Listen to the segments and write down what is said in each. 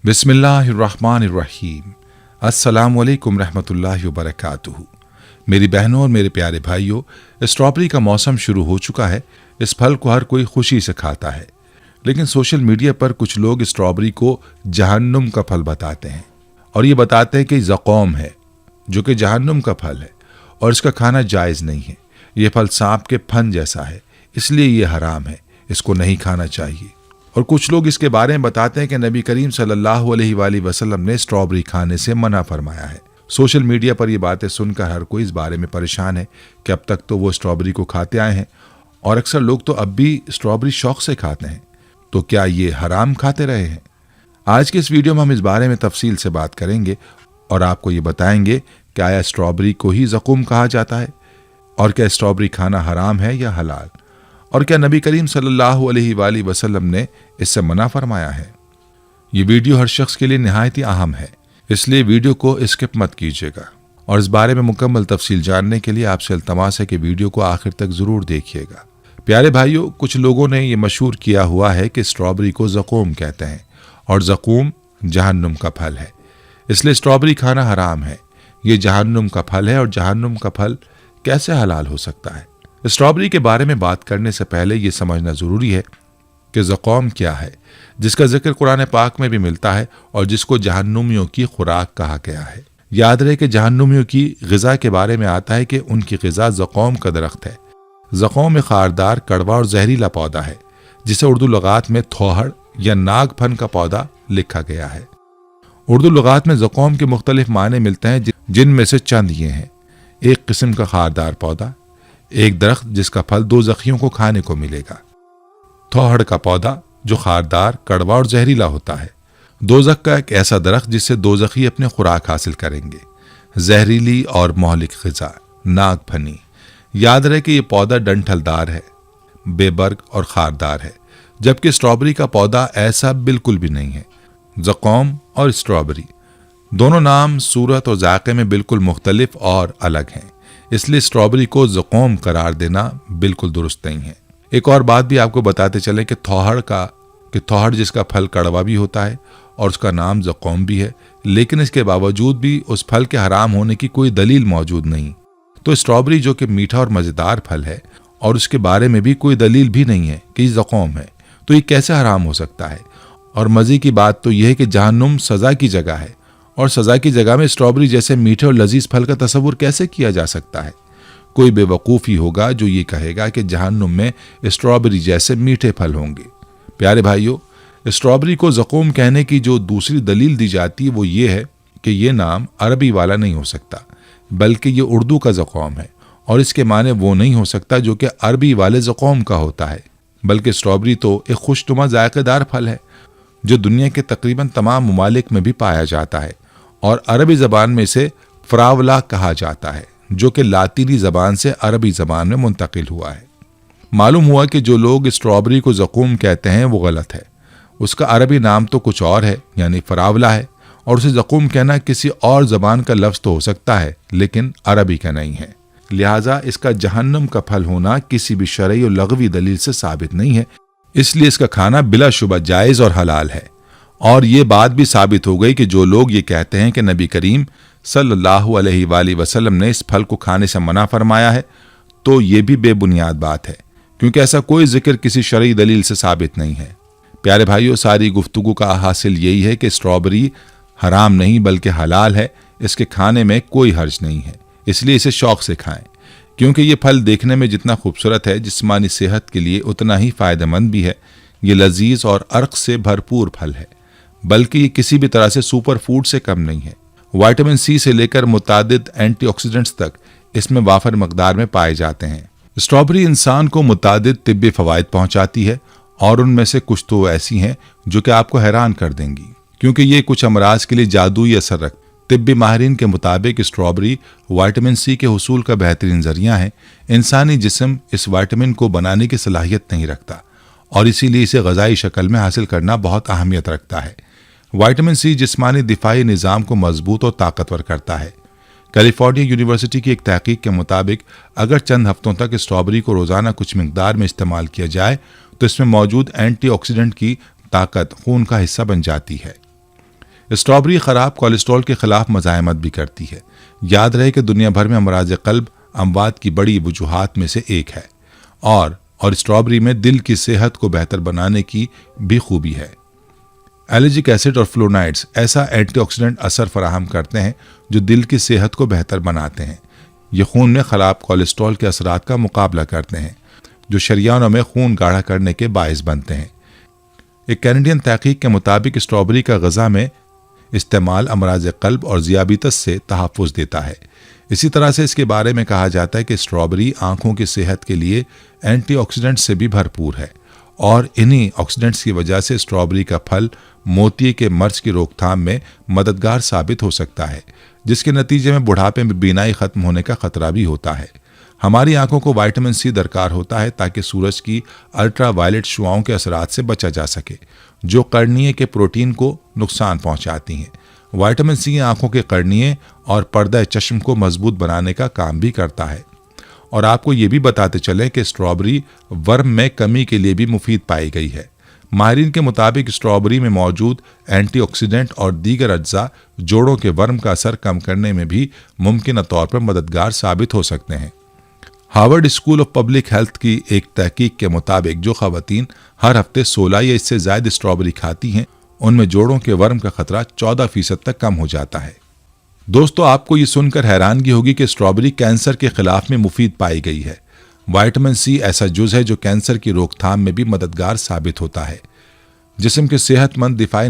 बिस्मिल्लाहिर्रहमानिर्रहीम। अस्सलामु अलैकुम रहमतुल्लाहि व बरकातुहू। मेरी बहनों और मेरे प्यारे भाइयों, स्ट्रॉबेरी का मौसम शुरू हो चुका है। इस फल को हर कोई खुशी से खाता है, लेकिन सोशल मीडिया पर कुछ लोग स्ट्रॉबेरी को जहन्नुम का फल बताते हैं और ये बताते हैं कि ज़क़ूम है, जो कि जहन्नुम का फल है और इसका खाना जायज़ नहीं है। ये फल सांप के फन जैसा है, इसलिए ये हराम है, इसको नहीं खाना चाहिए। और कुछ लोग इसके बारे में बताते हैं कि नबी करीम सल्लल्लाहु अलैहि वसल्लम ने स्ट्रॉबेरी खाने से मना फरमाया है। सोशल मीडिया पर ये बातें सुनकर हर कोई इस बारे में परेशान है कि अब तक तो वो स्ट्रॉबेरी को खाते आए हैं और अक्सर लोग तो अब भी स्ट्रॉबेरी शौक से खाते हैं, तो क्या ये हराम खाते रहे हैं? आज के इस वीडियो में हम इस बारे में तफसील से बात करेंगे और आपको ये बताएंगे कि आया स्ट्रॉबेरी को ही ज़क़ूम कहा जाता है और क्या स्ट्रॉबेरी खाना हराम है या हलाल, और क्या नबी करीम सल्लल्लाहु अलैहि वसल्लम ने इससे मना फरमाया है। ये वीडियो हर शख्स के लिए निहायत ही अहम है, इसलिए वीडियो को स्किप मत कीजिएगा और इस बारे में मुकम्मल तफसील जानने के लिए आपसे इल्तमास है कि वीडियो को आखिर तक ज़रूर देखिएगा। प्यारे भाइयों, कुछ लोगों ने ये मशहूर किया हुआ है कि स्ट्रॉबेरी को ज़क़ूम कहते हैं और ज़क़ूम जहन्नुम का फल है, इसलिए स्ट्रॉबेरी खाना हराम है। ये जहन्नुम का फल है और जहन्नुम का फल कैसे हलाल हो सकता है? स्ट्रॉबेरी के बारे में बात करने से पहले ये समझना ज़रूरी है कि ज़क़ूम क्या है, जिसका जिक्र कुरान पाक में भी मिलता है और जिसको जहन्नुमियों की खुराक कहा गया है। याद रहे कि जहन्नुमियों की ग़िज़ा के बारे में आता है कि उनकी ग़िज़ा ज़क़ूम का दरख्त है। ज़क़ूम एक खारदार, कड़वा और जहरीला पौधा है, जिसे उर्दू लुगात में थोहड़ या नागफन का पौधा लिखा गया है। उर्दू लुगात में ज़क़ूम के मुख्तलिफ माने मिलते हैं, जिनमें से चंद ये हैं। एक किस्म का खारदार पौधा, एक दरख्त जिसका फल दो ज़ख़ियों को खाने को मिलेगा। थोहड़ का पौधा जो खारदार, कड़वा और जहरीला होता है। दोज़ख का एक ऐसा दरख्त जिससे दोज़खी अपने खुराक हासिल करेंगे। जहरीली और मोहलिक ग़िज़ा, नागफनी। याद रहे कि यह पौधा डंठलदार है, बेबर्ग और खारदार है, जबकि स्ट्रॉबेरी का पौधा ऐसा बिल्कुल भी नहीं है। ज़क़ूम और स्ट्रॉबेरी दोनों नाम, सूरत और जायके में बिल्कुल मुख्तलिफ और अलग हैं, इसलिए स्ट्रॉबेरी को ज़क़ूम करार देना बिल्कुल दुरुस्त नहीं है। एक और बात भी आपको बताते चलें कि थोहड़ जिसका फल कड़वा भी होता है और उसका नाम ज़क़ूम भी है, लेकिन इसके बावजूद भी उस फल के हराम होने की कोई दलील मौजूद नहीं। तो स्ट्रॉबेरी जो कि मीठा और मज़ेदार फल है और उसके बारे में भी कोई दलील भी नहीं है कि ज़क़ूम है, तो ये कैसे हराम हो सकता है? और मज़े की बात तो यह है कि जहन्नुम सज़ा की जगह है और सज़ा की जगह में स्ट्रॉबेरी जैसे मीठे और लजीज फल का तसव्वुर कैसे किया जा सकता है? कोई बेवकूफ़ ही होगा जो ये कहेगा कि जहन्नुम में स्ट्रॉबेरी जैसे मीठे फल होंगे। प्यारे भाइयों, स्ट्रॉबेरी को ज़क़ूम कहने की जो दूसरी दलील दी जाती है वो ये है कि ये नाम अरबी वाला नहीं हो सकता, बल्कि ये उर्दू का ज़क़ूम है और इसके माने वो नहीं हो सकता जो कि अरबी वाले ज़क़ूम का होता है, बल्कि स्ट्रॉबेरी तो एक खुशनुमा जायकेदार फल है जो दुनिया के तकरीबन तमाम ममालिक में भी पाया जाता है और अरबी ज़बान में इसे फ्रावला कहा जाता है, जो कि लातीनी ज़बान से अरबी ज़बान में मुंतकिल हुआ है। मालूम हुआ कि जो लोग स्ट्रॉबेरी को ज़क़ूम कहते हैं वो गलत है। उसका अरबी नाम तो कुछ और है, यानी फ्रावला है, और उसे ज़क़ूम कहना किसी और ज़बान का लफ्ज़ तो हो सकता है, लेकिन अरबी का नहीं है। लिहाजा इसका जहन्नुम का फल होना किसी भी शरई और लग़वी दलील से साबित नहीं है, इसलिए इसका खाना बिलाशुबा जायज़ और हलाल है। और ये बात भी साबित हो गई कि जो लोग ये कहते हैं कि नबी करीम सल्लल्लाहु अलैहि वसल्लम ने इस फल को खाने से मना फरमाया है, तो ये भी बेबुनियाद बात है, क्योंकि ऐसा कोई जिक्र किसी शरई दलील से साबित नहीं है। प्यारे भाइयों, सारी गुफ्तगू का हासिल यही है कि स्ट्रॉबेरी हराम नहीं बल्कि हलाल है। इसके खाने में कोई हर्ज नहीं है, इसलिए इसे शौक से खाएं, क्योंकि ये फल देखने में जितना खूबसूरत है, जिस्मानी सेहत के लिए उतना ही फ़ायदेमंद भी है। ये लजीज और अर्क से भरपूर फल है, बल्कि ये किसी भी तरह से सुपर फूड से कम नहीं है। विटामिन सी से लेकर मुतादिद एंटीऑक्सीडेंट्स तक इसमें वाफर मकदार में पाए जाते हैं। स्ट्रॉबेरी इंसान को मुतादिद तिब्बी फ़वाइद पहुंचाती है और उनमें से कुछ तो ऐसी हैं जो कि आपको हैरान कर देंगी, क्योंकि ये कुछ अमराज के लिए जादुई असर रखती। तिब्बी माहिरीन के मुताबिक स्ट्रॉबेरी विटामिन सी के हुसूल का बेहतरीन जरिया है। इंसानी जिस्म इस विटामिन को बनाने की सलाहियत नहीं रखता और इसीलिए इसे ग़िज़ाई शक्ल में हासिल करना बहुत अहमियत रखता है। विटामिन सी जिस्मानी दिफाई निज़ाम को मजबूत और ताकतवर करता है। कैलिफोर्निया यूनिवर्सिटी की एक तहकीक के मुताबिक अगर चंद हफ्तों तक स्ट्रॉबेरी को रोज़ाना कुछ मिकदार में इस्तेमाल किया जाए तो इसमें मौजूद एंटीऑक्सीडेंट की ताकत खून का हिस्सा बन जाती है। स्ट्रॉबेरी खराब कोलेस्ट्रॉल के खिलाफ मज़ाहमत भी करती है। याद रहे कि दुनिया भर में अमराज क़ल्ब अमवात की बड़ी वजूहात में से एक है और स्ट्रॉबेरी में दिल की सेहत को बेहतर बनाने की भी खूबी है। एलर्जिक एसिड और फ्लोनाइड्स ऐसा एंटीऑक्सीडेंट असर फराहम करते हैं जो दिल की सेहत को बेहतर बनाते हैं। ये खून में खराब कोलेस्ट्रॉल के असरात का मुकाबला करते हैं जो शरियानों में खून गाढ़ा करने के बायस बनते हैं। एक कैनेडियन तहकीक के मुताबिक स्ट्रॉबेरी का ग़िज़ा में इस्तेमाल अमराज क़ल्ब और ज़ियाबितस से तहफ़्फ़ुज़ देता है। इसी तरह से इसके बारे में कहा जाता है कि स्ट्रॉबेरी आँखों की सेहत के लिए एंटीऑक्सीडेंट से भी भरपूर है और इन्हीं ऑक्सीडेंट्स की वजह से स्ट्रॉबेरी का फल मोतिये के मर्ज की रोकथाम में मददगार साबित हो सकता है, जिसके नतीजे में बुढ़ापे में बीनाई ख़त्म होने का ख़तरा भी होता है। हमारी आंखों को विटामिन सी दरकार होता है ताकि सूरज की अल्ट्रा वायलेट शुआओं के असरात से बचा जा सके जो कर्निये के प्रोटीन को नुकसान पहुंचाती हैं। विटामिन सी आंखों के कर्निये और पर्दा चश्म को मजबूत बनाने का काम भी करता है। और आपको ये भी बताते चलें कि स्ट्रॉबेरी वर्म में कमी के लिए भी मुफीद पाई गई है। माहिरीन के मुताबिक स्ट्रॉबेरी में मौजूद एंटीऑक्सीडेंट और दीगर अज्जा जोड़ों के वर्म का असर कम करने में भी मुमकिन तौर पर मददगार साबित हो सकते हैं। Harvard school of public health की एक तहकीक के मुताबिक जो ख़वातीन हर हफ्ते 16 या इससे ज़ायद स्ट्रॉबेरी खाती हैं उनमें जोड़ों के वर्म का खतरा 14% तक कम हो जाता है। दोस्तों, आपको ये सुनकर हैरानगी होगी कि स्ट्रॉबेरी कैंसर के खिलाफ में मुफीद पाई गई है। विटामिन सी ऐसा जुज़ है जो कैंसर की रोकथाम में भी मददगार साबित होता है। जिस्म के सेहतमंद दिफाई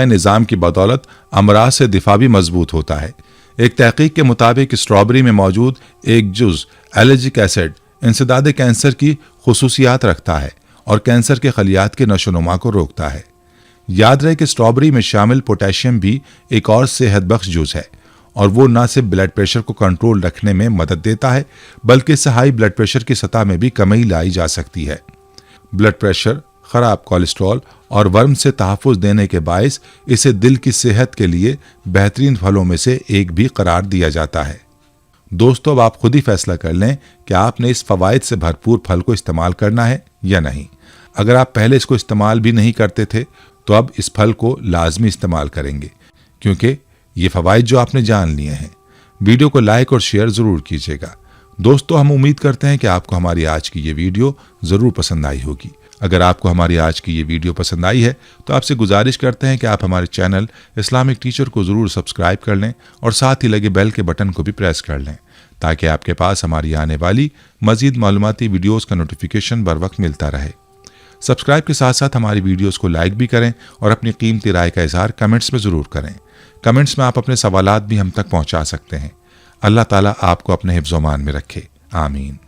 निज़ाम की बदौलत अमराज से दिफा भी मजबूत होता है। एक तहकीक के मुताबिक स्ट्रॉबेरी में मौजूद एक जुज़ एलर्जिक एसिड इंसदाद कैंसर की खुसूसियात रखता है और कैंसर के खलियात के नशोनुमा को रोकता है। याद रहे कि स्ट्रॉबेरी में शामिल पोटेशियम भी एक और सेहत बख्श जुज़ है और वो न सिर्फ ब्लड प्रेशर को कंट्रोल रखने में मदद देता है बल्कि इससे हाई ब्लड प्रेशर की सतह में भी कमी लाई जा सकती है। ब्लड प्रेशर, खराब कोलेस्ट्रॉल और वर्म से तहफ़्फ़ुज़ देने के बायस इसे दिल की सेहत के लिए बेहतरीन फलों में से एक भी करार दिया जाता है। दोस्तों, अब आप खुद ही फैसला कर लें कि आपने इस फ़वाइद से भरपूर फल को इस्तेमाल करना है या नहीं। अगर आप पहले इसको इस्तेमाल भी नहीं करते थे तो अब इस फल को लाजमी इस्तेमाल करेंगे क्योंकि ये फ़वाइद जो आपने जान लिए हैं। वीडियो को लाइक और शेयर ज़रूर कीजिएगा। दोस्तों, हम उम्मीद करते हैं कि आपको हमारी आज की ये वीडियो ज़रूर पसंद आई होगी। अगर आपको हमारी आज की ये वीडियो पसंद आई है तो आपसे गुजारिश करते हैं कि आप हमारे चैनल इस्लामिक टीचर को ज़रूर सब्सक्राइब कर लें और साथ ही लगे बेल के बटन को भी प्रेस कर लें ताकि आपके पास हमारी आने वाली मज़ीद मालूमाती वीडियोज़ का नोटिफिकेशन बर वक्त मिलता रहे। सब्सक्राइब के साथ साथ हमारी वीडियोज़ को लाइक भी करें और अपनी कीमती राय का इजहार कमेंट्स में ज़रूर करें। कमेंट्स में आप अपने सवालात भी हम तक पहुँचा सकते हैं। अल्लाह ताला आपको अपने हिफ्ज़-ओ-मान में रखे। आमीन।